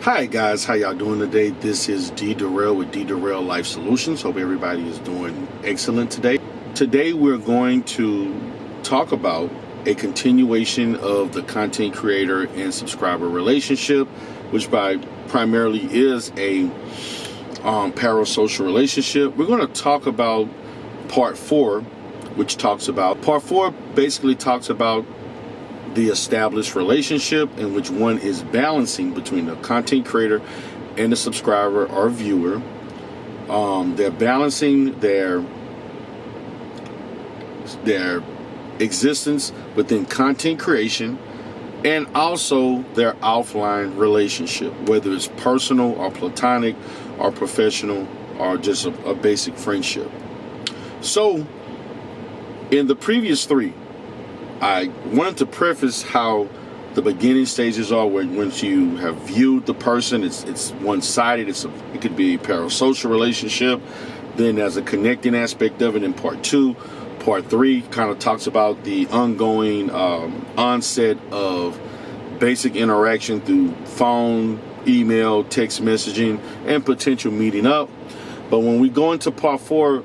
Hi guys, how y'all doing today? This is D Darrell with D Darrell Life Solutions. Hope everybody is doing excellent today. Today we're going to talk about a continuation of the content creator and subscriber relationship, which primarily is a parasocial relationship. We're going to talk about part 4, part 4 basically talks about the established relationship in which one is balancing between the content creator and the subscriber or viewer. They're balancing their existence within content creation and also their offline relationship, whether it's personal or platonic or professional or just a basic friendship. So in the previous 3, I wanted to preface how the beginning stages are once you have viewed the person. It's one-sided. It could be a parasocial relationship. Then there's a connecting aspect of it in part 2. Part 3 kind of talks about the ongoing onset of basic interaction through phone, email, text messaging, and potential meeting up. But when we go into part 4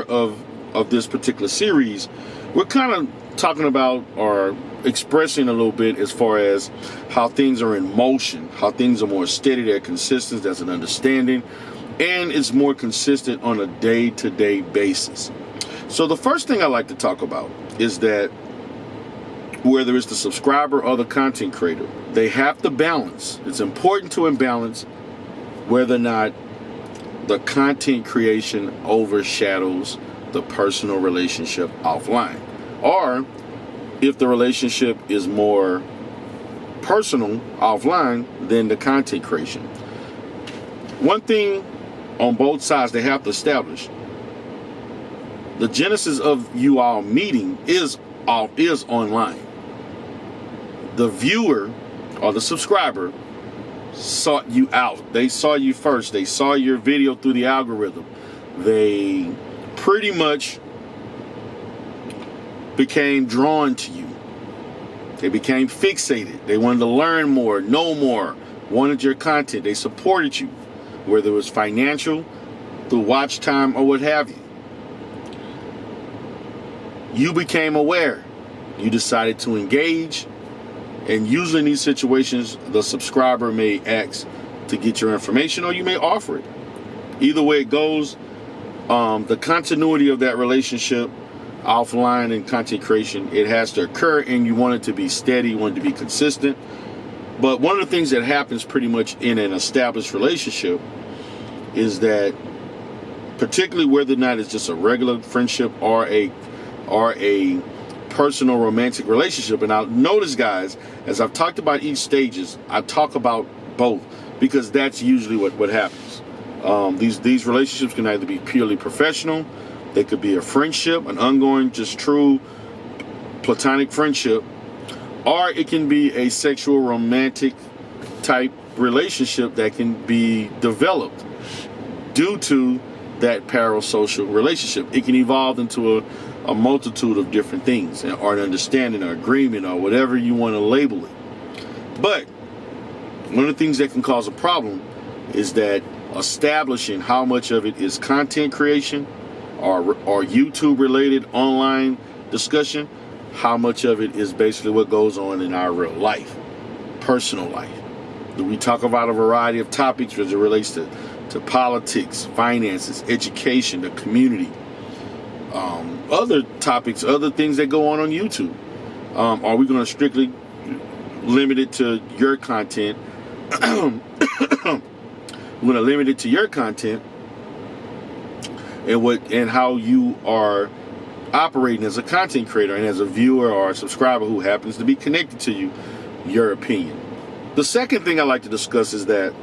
of this particular series, we're kind of talking about or expressing a little bit as far as how things are in motion, how things are more steady, they're consistent, there's an understanding, and it's more consistent on a day-to-day basis. So the first thing I like to talk about is that whether it's the subscriber or the content creator, they have to balance. It's important to balance whether or not the content creation overshadows the personal relationship offline, or if the relationship is more personal offline than the content creation. One thing on both sides they have to establish: the genesis of you all meeting is online. The viewer or the subscriber sought you out. They saw you first. They saw your video through the algorithm. They pretty much became drawn to you. They became fixated. They wanted to learn more, know more, wanted your content. They supported you, whether it was financial, through watch time, or what have you. You became aware. You decided to engage, and usually in these situations, the subscriber may ask to get your information, or you may offer it. Either way it goes, the continuity of that relationship offline and content creation, it has to occur, and you want it to be steady, you want it to be consistent. But one of the things that happens pretty much in an established relationship is that, particularly whether or not it's just a regular friendship or a personal romantic relationship, and I'll notice, guys, as I've talked about each stages, I talk about both, because that's usually what happens. These relationships can either be purely professional. They could be a friendship, an ongoing, just true platonic friendship, or it can be a sexual romantic type relationship that can be developed due to that parasocial relationship. It can evolve into a multitude of different things, or an understanding or agreement or whatever you want to label it. But one of the things that can cause a problem is that establishing how much of it is content creation or YouTube related online discussion, how much of it is basically what goes on in our real life, personal life. We talk about a variety of topics as it relates to politics, finances, education, the community, other topics, other things that go on YouTube. Are we going to strictly limit it to your content? We're going to limit it to your content and how you are operating as a content creator and as a viewer or a subscriber who happens to be connected to you, your opinion. The second thing I like to discuss is that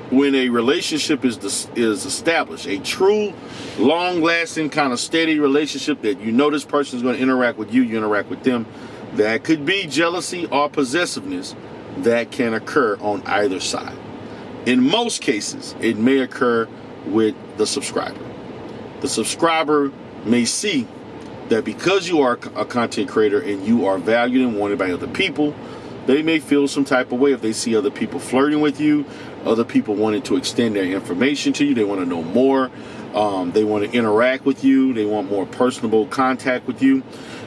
when a relationship is established, a true, long-lasting, kind of steady relationship that you know this person is going to interact with you, you interact with them, that could be jealousy or possessiveness that can occur on either side. In most cases, it may occur with the subscriber. The subscriber may see that because you are a content creator and you are valued and wanted by other people, they may feel some type of way if they see other people flirting with you, other people wanting to extend their information to you. They want to know more. They want to interact with you. They want more personable contact with you.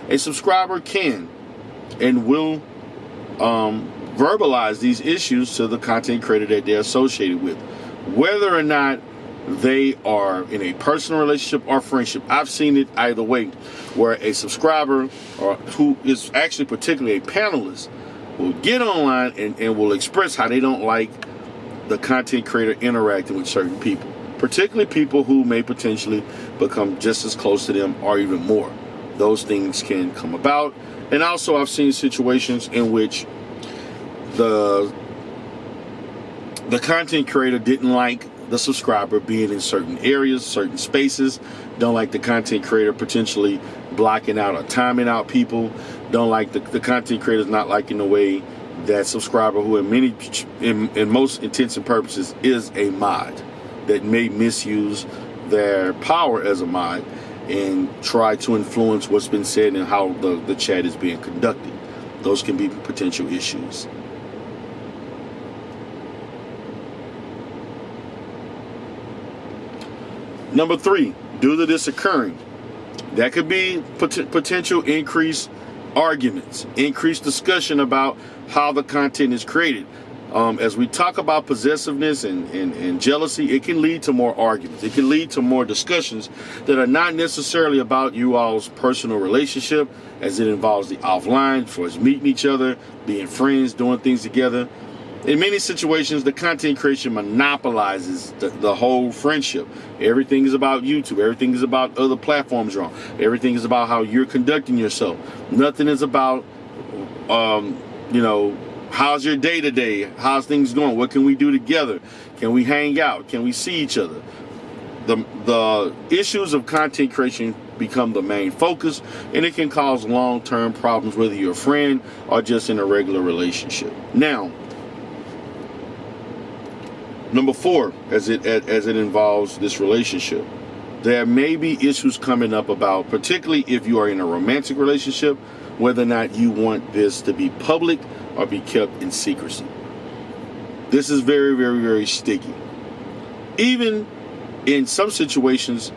A subscriber can and will verbalize these issues to the content creator that they're associated with, whether or not they are in a personal relationship or friendship. I've seen it either way, where a subscriber, or who is actually particularly a panelist, will get online and will express how they don't like the content creator interacting with certain people, particularly people who may potentially become just as close to them or even more. Those things can come about. And also I've seen situations in which the content creator didn't like the subscriber being in certain areas, certain spaces, don't like the content creator potentially blocking out or timing out people, don't like the content creators not liking the way that subscriber, who in most intents and purposes is a mod, that may misuse their power as a mod and try to influence what's been said and how the chat is being conducted. Those can be potential issues. Number 3, due to this occurring, that could be potential increased arguments, increased discussion about how the content is created. As we talk about possessiveness and jealousy, it can lead to more arguments. It can lead to more discussions that are not necessarily about you all's personal relationship, as it involves the offline, for us meeting each other, being friends, doing things together. In many situations, the content creation monopolizes the whole friendship. Everything is about YouTube. Everything is about other platforms you're on. Everything is about how you're conducting yourself. Nothing is about, how's your day today? How's things going? What can we do together? Can we hang out? Can we see each other? The issues of content creation become the main focus, and it can cause long-term problems, whether you're a friend or just in a regular relationship. Now, number 4, as it involves this relationship, there may be issues coming up about, particularly if you are in a romantic relationship, whether or not you want this to be public or be kept in secrecy. This is very, very, very sticky. Even in some situations,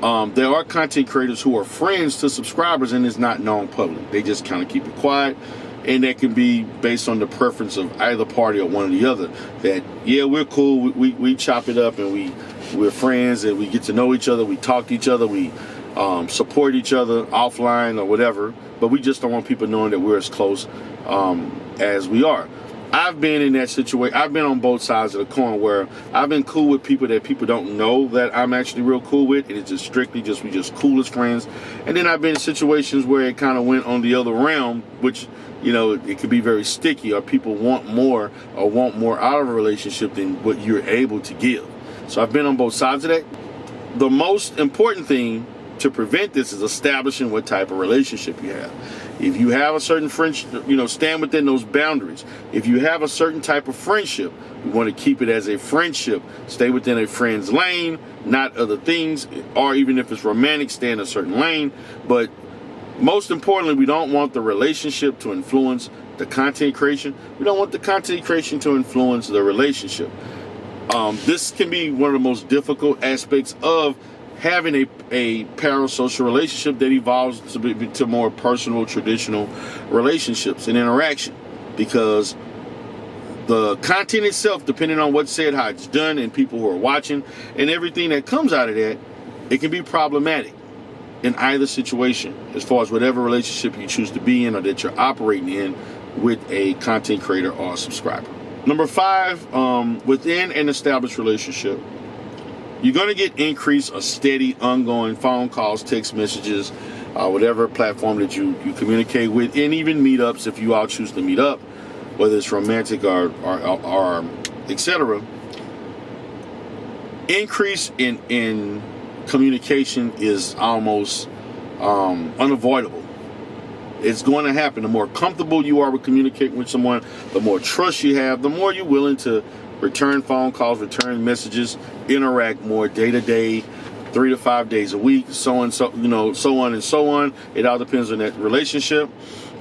there are content creators who are friends to subscribers and it's not known public. They just kind of keep it quiet. And that can be based on the preference of either party or one or the other. That, yeah, we're cool, we chop it up and we're friends and we get to know each other, we talk to each other, we support each other offline or whatever, but we just don't want people knowing that we're as close as we are. I've been in that situation. I've been on both sides of the coin, where I've been cool with people that people don't know that I'm actually real cool with, and it's just strictly we just cool as friends. And then I've been in situations where it kind of went on the other realm, which, it could be very sticky, or people want more out of a relationship than what you're able to give. So I've been on both sides of that. The most important thing to prevent this is establishing what type of relationship you have. If you have a certain friendship, stand within those boundaries. If you have a certain type of friendship, you want to keep it as a friendship. Stay within a friend's lane, not other things, or even if it's romantic, stay in a certain lane. But most importantly, we don't want the relationship to influence the content creation. We don't want the content creation to influence the relationship. This can be one of the most difficult aspects of having a parasocial relationship that evolves to more personal, traditional relationships and interaction, because the content itself, depending on what's said, how it's done, and people who are watching, and everything that comes out of that, it can be problematic in either situation, as far as whatever relationship you choose to be in or that you're operating in with a content creator or a subscriber. Number 5, within an established relationship, you're going to get increased or steady, ongoing phone calls, text messages, whatever platform that you communicate with, and even meetups if you all choose to meet up, whether it's romantic or etc. Increase in communication is almost unavoidable. It's going to happen. The more comfortable you are with communicating with someone, the more trust you have, the more you're willing to return phone calls, return messages, interact more day to day, 3 to 5 days a week, so on and so on. It all depends on that relationship.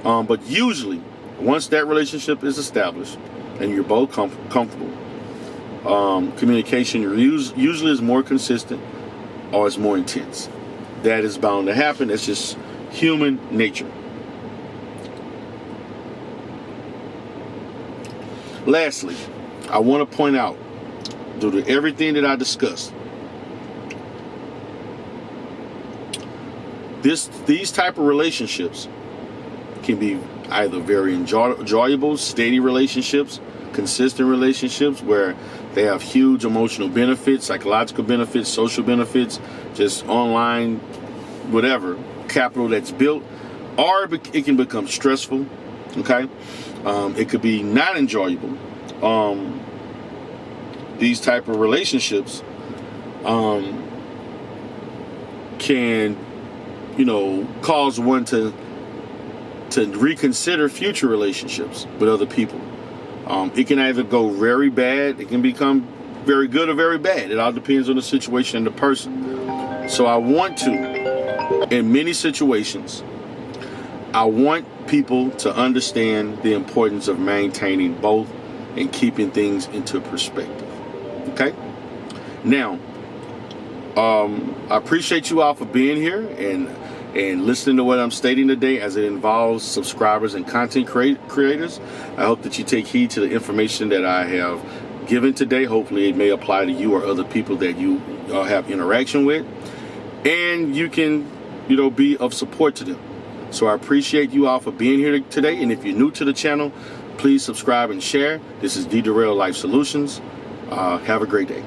But usually Once that relationship is established and you're both comfortable, communication usually is more consistent or it's more intense. That is bound to happen. It's just human nature. Lastly, I want to point out, due to everything that I discussed, these type of relationships can be either very enjoyable, steady relationships, consistent relationships where they have huge emotional benefits, psychological benefits, social benefits, just online, whatever, capital that's built, or it can become stressful, okay? It could be not enjoyable. These type of relationships can, cause one to reconsider future relationships with other people. It can either go very bad, it can become very good or very bad. It all depends on the situation and the person. So I want to, in many situations, I want people to understand the importance of maintaining both and keeping things into perspective. Okay? Now, I appreciate you all for being here and listening to what I'm stating today as it involves subscribers and content creators. I hope that you take heed to the information that I have given today. Hopefully it may apply to you or other people that you have interaction with, and you can, be of support to them. So I appreciate you all for being here today. And if you're new to the channel, please subscribe and share. This is D. Durrell Life Solutions. Have a great day.